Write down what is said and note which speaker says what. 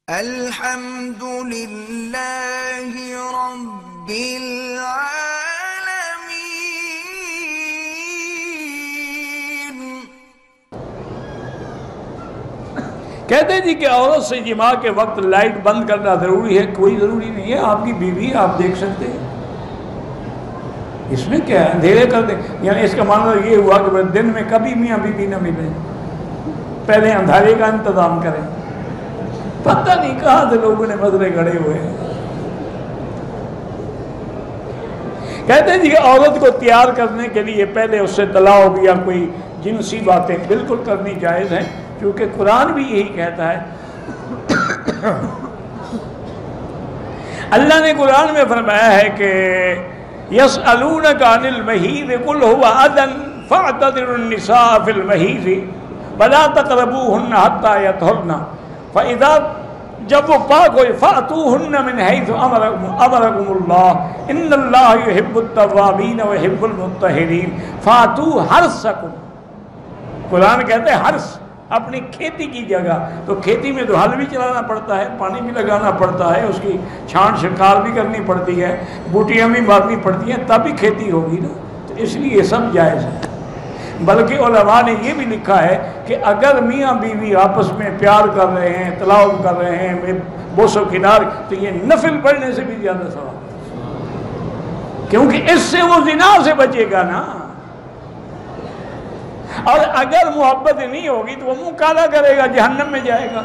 Speaker 1: الحمد للہ رب العالمین۔
Speaker 2: کہتے ہیں جی کہ عورت سے جماع کے وقت لائٹ بند کرنا ضروری ہے؟ کوئی ضروری نہیں ہے، آپ کی بیوی آپ دیکھ سکتے ہیں، اس میں کیا ہے، اندھیرے کر دیں۔ یعنی اس کا معنی یہ ہوا کہ دن میں کبھی میاں بیوی نہ ملیں، پہلے اندھیرے کا انتظام کریں۔ پتہ نہیں کہاں سے لوگوں نے مسئلے گھڑے ہوئے ہیں۔ کہتے ہیں جی کہ عورت کو تیار کرنے کے لیے پہلے اس سے طلاق یا کوئی جنسی باتیں بالکل کرنی جائز ہیں، کیونکہ قرآن بھی یہی کہتا ہے۔ اللہ نے قرآن میں فرمایا ہے کہ يَسْأَلُونَكَ عَنِ الْمَحِيضِ قُلْ هُوَ أَذًى فَاعْتَزِلُوا النِّسَاءَ فِي الْمَحِيضِ وَلَا تَقْرَبُوهُنَّ حَتَّى يَطْهُرْنَ فَإِذَا جب وہ پاک ہوئے فَأْتُوهُنَّ مِنْ حَيْثُ أَمَرَكُمُ اللَّهُ إِنَّ اللَّهَ يُحِبُّ التَّوَّابِينَ وَيُحِبُّ الْمُتَّطَهِّرِينَ فَأْتُوا حَرْثَكُمْ۔ قرآن کہتے ہیں حرث، اپنی کھیتی کی جگہ۔ تو کھیتی میں تو ہل بھی چلانا پڑتا ہے، پانی بھی لگانا پڑتا ہے، اس کی چھان چھکار بھی کرنی پڑتی ہے، بوٹیاں بھی مارنی پڑتی ہیں، تب ہی کھیتی ہوگی نا۔ تو اس لیے سب جائز ہے۔ بلکہ علماء نے یہ بھی لکھا ہے کہ اگر میاں بیوی آپس میں پیار کر رہے ہیں، طلاق کر رہے ہیں، بوس و کنار، تو یہ نفل پڑھنے سے بھی زیادہ ثواب، کیونکہ اس سے وہ زنا سے بچے گا نا۔ اور اگر محبت نہیں ہوگی تو وہ منہ کالا کرے گا، جہنم میں جائے گا۔